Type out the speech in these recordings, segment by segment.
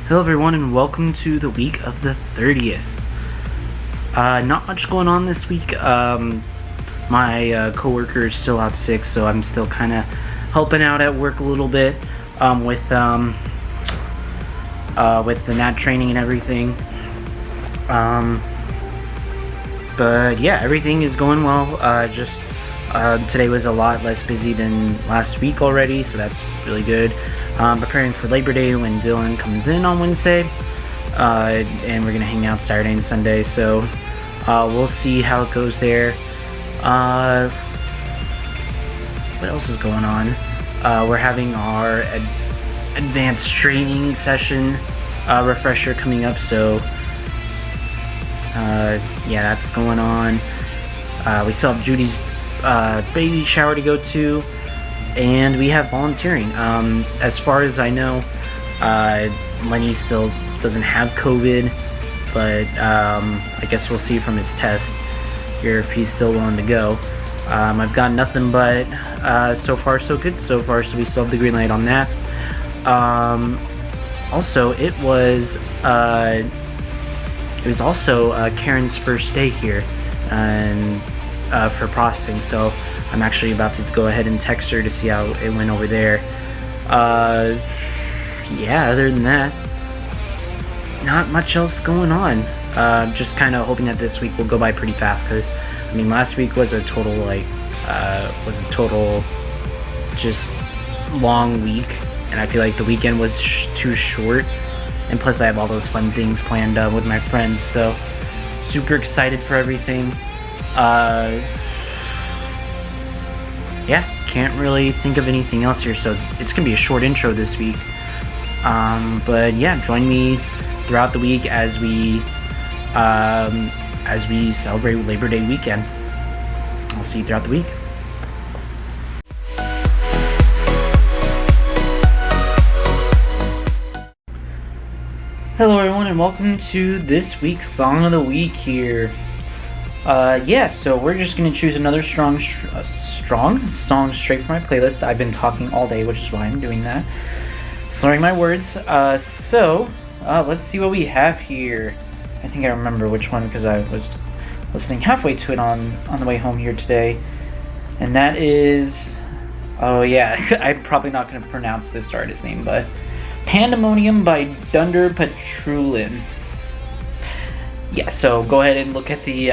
Hello everyone and welcome to the week of the 30th. Not much going on this week. My coworker is still out sick, so I'm still kind of helping out at work a little bit with the NAT training and everything. But yeah, everything is going well. Today was a lot less busy than last week already, so that's really good. Preparing for Labor Day when Dylan comes in on Wednesday, and we're gonna hang out Saturday and Sunday, so we'll see how it goes there. What else is going on? We're having our advanced training session refresher coming up, so yeah, that's going on. We still have Judy's baby shower to go to, and we have volunteering. As far as I know, Lenny still doesn't have COVID, but I guess we'll see from his test here if he's still willing to go. I've got nothing but so far so good so far, so we still have the green light on that. Also, it was also Karen's first day here and for processing, so I'm actually about to go ahead and text her to see how it went over there. Yeah, other than that, not much else going on. Just kind of hoping that this week will go by pretty fast, because I mean, last week was a total just long week, and I feel like the weekend was too short, and plus I have all those fun things planned with my friends, so super excited for everything. Yeah, can't really think of anything else here, so it's gonna be a short intro this week. But yeah, join me throughout the week as we celebrate Labor Day weekend. I'll see you throughout the week. Hello everyone and welcome to this week's Song of the Week here. Yeah, so we're just going to choose another strong song straight from my playlist. I've been talking all day, which is why I'm doing that. Slurring my words. So let's see what we have here. I think I remember which one because I was listening halfway to it on the way home here today. And that is... oh yeah, I'm probably not going to pronounce this artist's name, but... Pandemonium by Dunderparullen. Yeah, so go ahead and look at the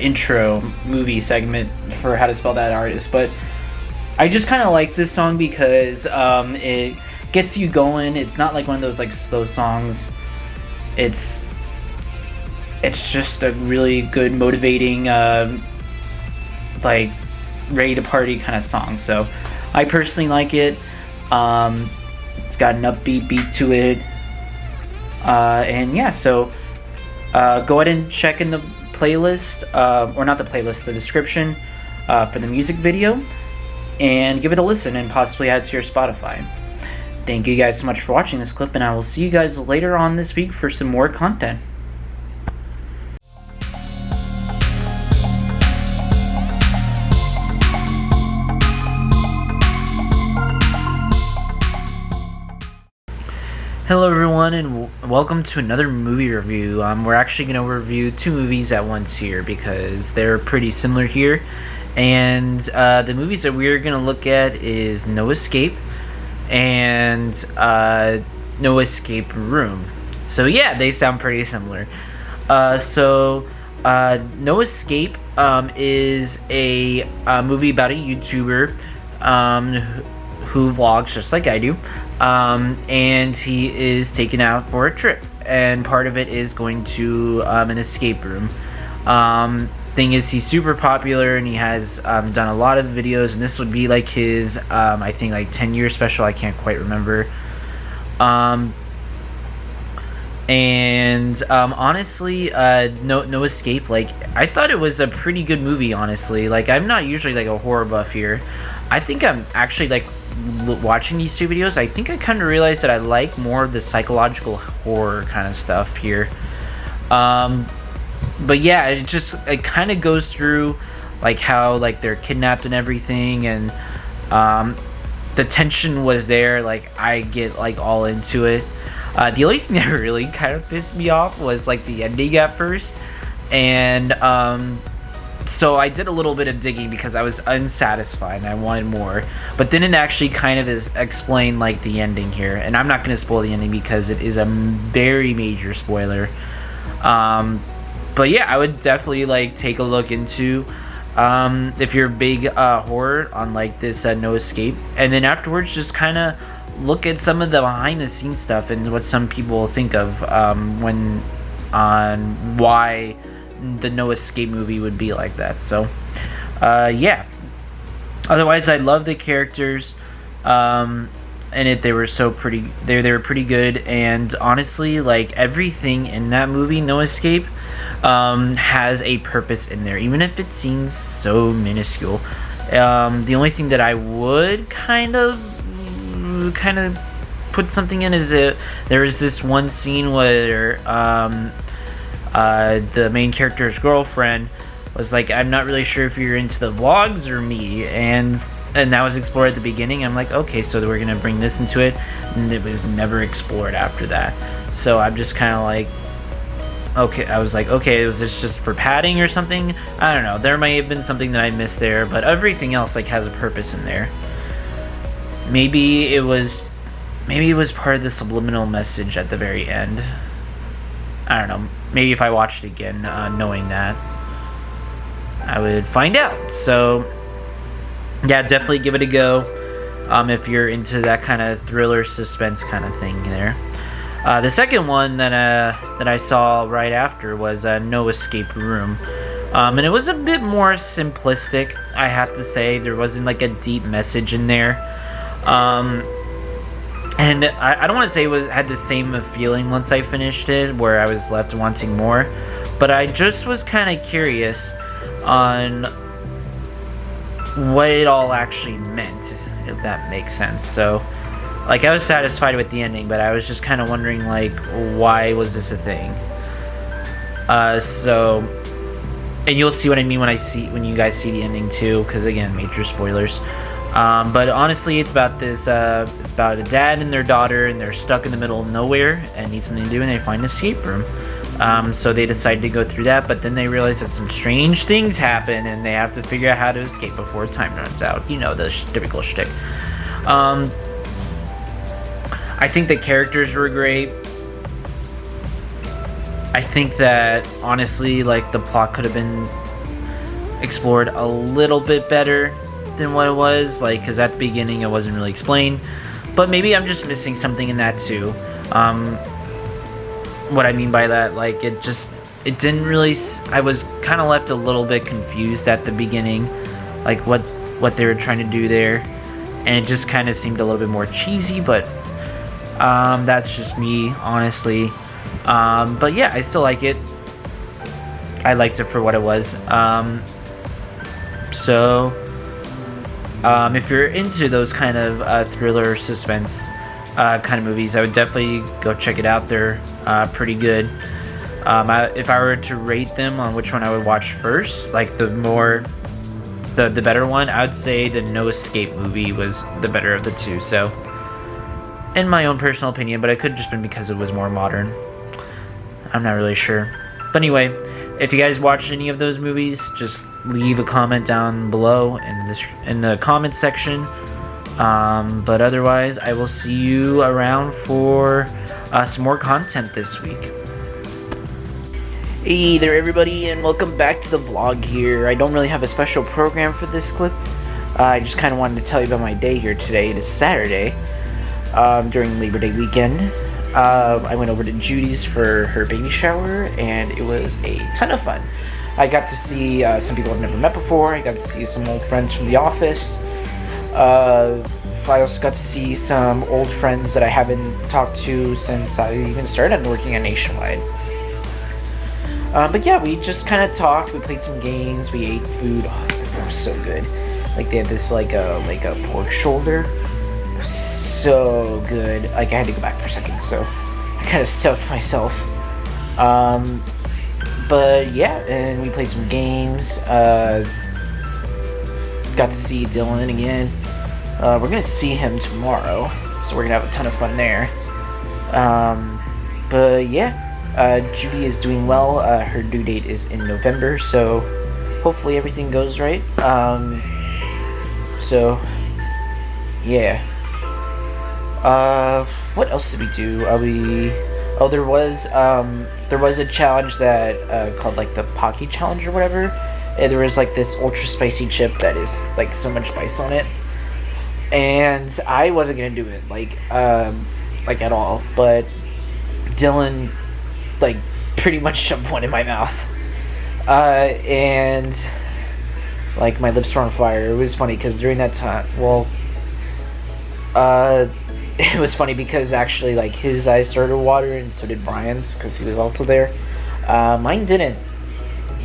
intro movie segment for how to spell that artist. But I just kind of like this song because it gets you going. It's not like one of those like slow songs. It's just a really good, motivating, like ready to party kind of song. So I personally like it. It's got an upbeat beat to it. And yeah, so go ahead and check in the playlist, or not the playlist, the description for the music video, and give it a listen and possibly add to your Spotify. Thank you guys so much for watching this clip, and I will see you guys later on this week for some more content. Hello everyone and welcome to another movie review. We're actually going to review two movies at once here because they're pretty similar here. And the movies that we're going to look at is No Escape and No Escape Room. So yeah, they sound pretty similar. No Escape is a movie about a YouTuber who vlogs just like I do. And he is taken out for a trip, and part of it is going to an escape room. Thing is, he's super popular, and he has done a lot of videos, and this would be like his I think like 10-year special. I can't quite remember. Honestly, No Escape, like, I thought it was a pretty good movie, honestly. Like, I'm not usually like a horror buff here. I think I'm actually like watching these two videos, I think I kind of realized that I like more of the psychological horror kind of stuff here. But yeah, it kind of goes through like how like they're kidnapped and everything, and the tension was there. Like, I get like all into it. The only thing that really kind of pissed me off was like the ending at first, and so I did a little bit of digging because I was unsatisfied and I wanted more. But then it actually kind of is explained like the ending here, and I'm not going to spoil the ending because it is a very major spoiler. But yeah, I would definitely like take a look into if you're a big horror on like this No Escape, and then afterwards just kind of look at some of the behind the scenes stuff and what some people think of when on why the No Escape movie would be like that. So yeah, otherwise I love the characters in it. They were so pretty, they were pretty good, and honestly like everything in that movie No Escape has a purpose in there, even if it seems so minuscule. The only thing that I would kind of put something in is there is this one scene where the main character's girlfriend was like, I'm not really sure if you're into the vlogs or me, and that was explored at the beginning. I'm like, okay, so we're gonna bring this into it, and it was never explored after that. So I'm just kind of like, okay, I was like, okay, was this just for padding or something? I don't know, there may have been something that I missed there, but everything else like has a purpose in there. Maybe it was part of the subliminal message at the very end. I don't know. Maybe if I watched it again, knowing that, I would find out. So, yeah, definitely give it a go if you're into that kind of thriller suspense kind of thing there. The second one that I saw right after was No Escape Room. And it was a bit more simplistic, I have to say. There wasn't like a deep message in there. And I don't want to say it had the same feeling once I finished it, where I was left wanting more, but I just was kind of curious on what it all actually meant, if that makes sense. So, like, I was satisfied with the ending, but I was just kind of wondering, like, why was this a thing? So, and you'll see what I mean when you guys see the ending too, because again, major spoilers. But honestly, it's about this. It's about a dad and their daughter, and they're stuck in the middle of nowhere and need something to do, and they find an escape room. So they decide to go through that, but then they realize that some strange things happen, and they have to figure out how to escape before time runs out. You know, the typical shtick. I think the characters were great. I think that honestly, like, the plot could have been explored a little bit better than what it was, like, because at the beginning it wasn't really explained, but maybe I'm just missing something in that too. What I mean by that, like, it didn't really, I was kind of left a little bit confused at the beginning, like what they were trying to do there, and it just kind of seemed a little bit more cheesy, but that's just me, honestly. But yeah, I still like it. I liked it for what it was. If you're into those kind of thriller suspense kind of movies, I would definitely go check it out. They're pretty good. If I were to rate them on which one I would watch first, like the better one, I would say the No Escape movie was the better of the two. So, in my own personal opinion, but it could have just been because it was more modern. I'm not really sure. But anyway, if you guys watched any of those movies, just leave a comment down below in the comment section. But otherwise, I will see you around for some more content this week. Hey there, everybody, and welcome back to the vlog here. I don't really have a special program for this clip. I just kind of wanted to tell you about my day here today. It is Saturday, during Labor Day weekend. I went over to Judy's for her baby shower, and it was a ton of fun. I got to see some people I've never met before. I got to see some old friends from the office. I also got to see some old friends that I haven't talked to since I even started working at Nationwide. But yeah, we just kind of talked. We played some games. We ate food. Oh, the food was so good. Like, they had this like a pork shoulder. So good. Like, I had to go back for a second, so I kind of stuffed myself. But yeah, and we played some games. Got to see Dylan again. We're gonna see him tomorrow, so we're gonna have a ton of fun there. But yeah, Judy is doing well. Her due date is in November, so hopefully everything goes right. So yeah. What else did we do? There was a challenge that called like the Pocky Challenge or whatever. And there was like this ultra spicy chip that is like so much spice on it, and I wasn't gonna do it like at all, but Dylan like pretty much shoved one in my mouth, and like my lips were on fire. It was funny because during that time, it was funny because actually like his eyes started watering and so did Brian's because he was also there. Mine didn't,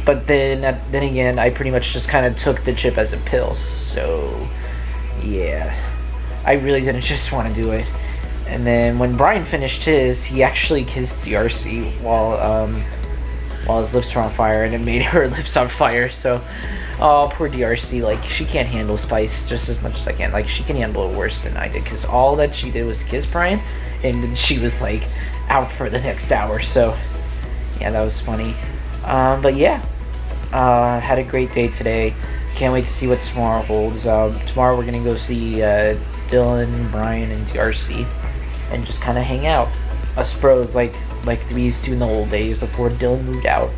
but then again I pretty much just kind of took the chip as a pill, so yeah, I really didn't just want to do it. And then when Brian finished his, he actually kissed DRC while his lips were on fire, and it made her lips on fire. So, oh, poor DRC. Like, she can't handle spice just as much as I can. Like, she can handle it worse than I did, because all that she did was kiss Brian, and then she was, like, out for the next hour. So, yeah, that was funny. But yeah, had a great day today. Can't wait to see what tomorrow holds. Tomorrow we're gonna go see Dylan, Brian, and DRC, and just kind of hang out. Us bros like we used to in the old days before Dylan moved out.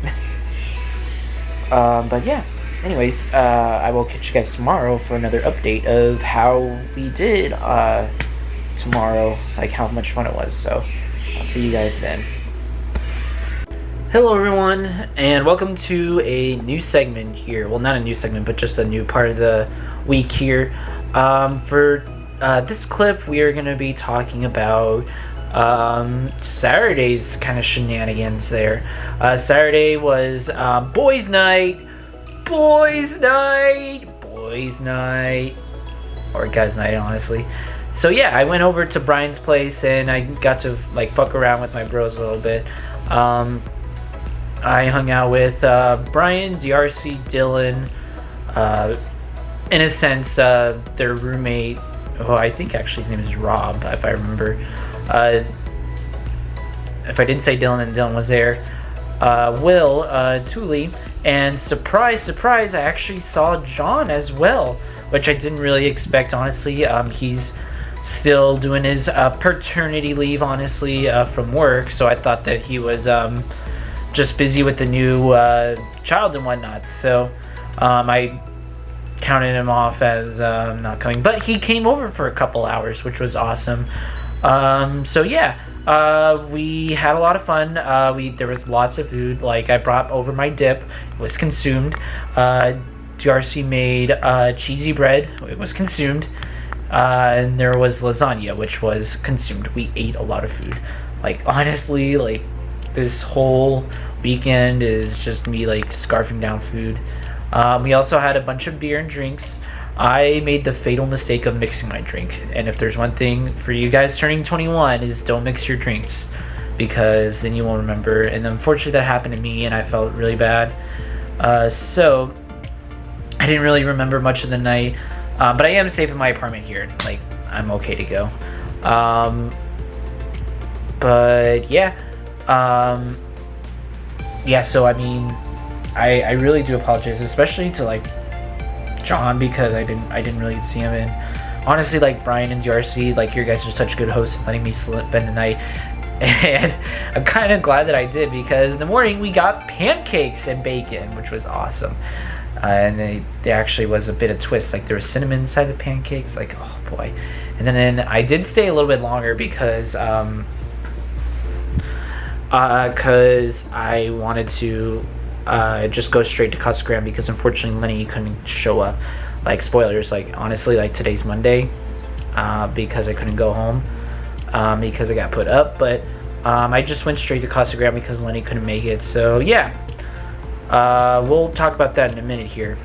But yeah, anyways, I will catch you guys tomorrow for another update of how we did tomorrow, like how much fun it was. So I'll see you guys then. Hello everyone, and welcome to a new segment here. Well, not a new segment, but just a new part of the week here. For this clip, we are going to be talking about Saturday's kind of shenanigans there. Saturday was boys' night, or guys' night, honestly. So yeah, I went over to Brian's place and I got to like fuck around with my bros a little bit. I hung out with Brian, DRC, Dylan, in a sense, their roommate, who I think actually his name is Rob, if I remember. If I didn't say Dylan, then Dylan was there. Will, Thule, and surprise, I actually saw John as well, which I didn't really expect, honestly. He's still doing his paternity leave, honestly, from work, so I thought that he was just busy with the new child and whatnot, so I counted him off as not coming, but he came over for a couple hours, which was awesome. So yeah, we had a lot of fun. There was lots of food. Like, I brought over my dip, it was consumed. DRC made cheesy bread, it was consumed. And there was lasagna, which was consumed. We ate a lot of food. Like, honestly, like, this whole weekend is just me like scarfing down food. We also had a bunch of beer and drinks. I made the fatal mistake of mixing my drink, and if there's one thing for you guys turning 21 is don't mix your drinks, because then you won't remember. And unfortunately that happened to me and I felt really bad. So I didn't really remember much of the night, but I am safe in my apartment here. Like, I'm okay to go. But yeah. So I mean, I really do apologize, especially to like John, because I didn't really see him. And honestly, like Brian and DRC, like, your guys are such good hosts, letting me spend the night, and I'm kind of glad that I did, because in the morning we got pancakes and bacon, which was awesome. And there actually was a bit of twist, like there was cinnamon inside the pancakes, like, oh boy. And then I did stay a little bit longer because I wanted to just go straight to Casa Grande, because unfortunately Lenny couldn't show up. Like, spoilers, like, honestly, like, today's Monday, because I couldn't go home, because I got put up. But I just went straight to Casa Grande because Lenny couldn't make it. So yeah, we'll talk about that in a minute here.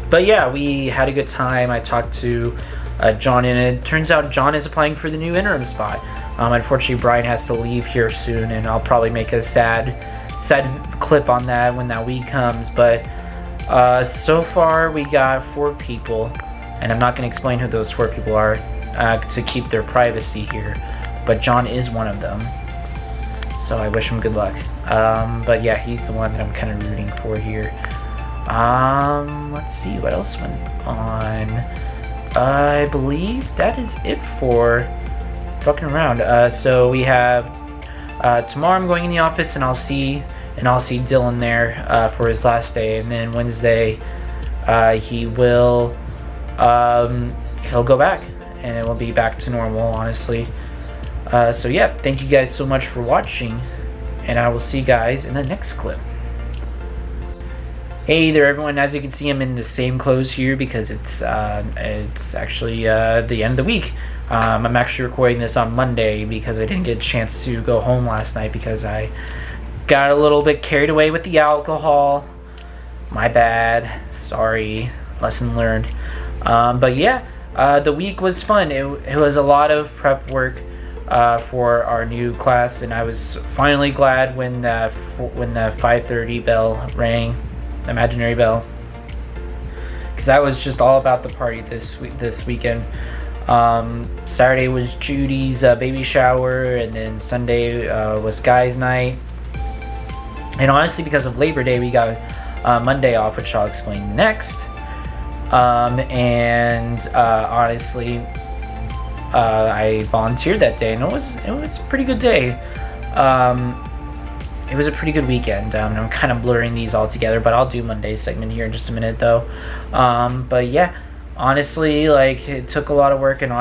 But yeah, we had a good time. I talked to John, and it turns out John is applying for the new interim spot. Unfortunately, Brian has to leave here soon, and I'll probably make a sad clip on that when that week comes. But so far we got 4 people, and I'm not going to explain who those 4 people are to keep their privacy here, but John is one of them, so I wish him good luck. But yeah, he's the one that I'm kind of rooting for here. Let's see what else went on. I believe that is it for fucking around. So we have tomorrow I'm going in the office, and I'll see Dylan there for his last day, and then Wednesday he'll go back, and it will be back to normal, honestly. So yeah, thank you guys so much for watching, and I will see you guys in the next clip. Hey there everyone, as you can see I'm in the same clothes here because it's actually the end of the week. I'm actually recording this on Monday because I didn't get a chance to go home last night because I got a little bit carried away with the alcohol. My bad, sorry, lesson learned. But yeah, the week was fun. It was a lot of prep work for our new class, and I was finally glad when the 5:30 bell rang, imaginary bell, because I was just all about the party this weekend. Saturday was Judy's baby shower, and then Sunday was guys' night. And honestly, because of Labor Day, we got Monday off, which I'll explain next. Honestly, I volunteered that day, and it was a pretty good day. It was a pretty good weekend. I'm kind of blurring these all together, but I'll do Monday's segment here in just a minute, though. But yeah, honestly, like, it took a lot of work, and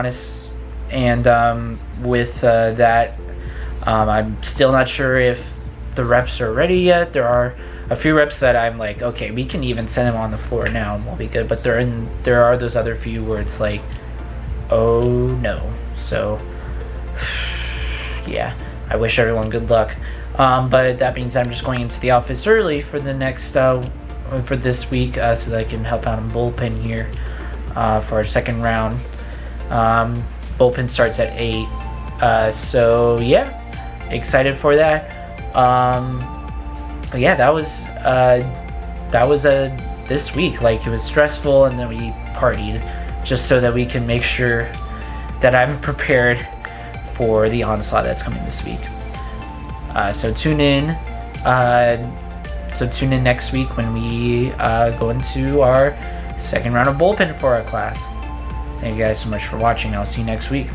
with that, I'm still not sure if the reps are ready yet. There are a few reps that I'm like, okay, we can even send them on the floor now and we'll be good. But there are those other few where it's like, oh no. So yeah, I wish everyone good luck. But that means I'm just going into the office early for the next for this week, so that I can help out in bullpen here for our second round. Bullpen starts at 8. So yeah, excited for that. But yeah, that was this week. Like, it was stressful, and then we partied just so that we can make sure that I'm prepared for the onslaught that's coming this week. So tune in next week when we go into our second round of bullpen for our class. Thank you guys so much for watching. I'll see you next week.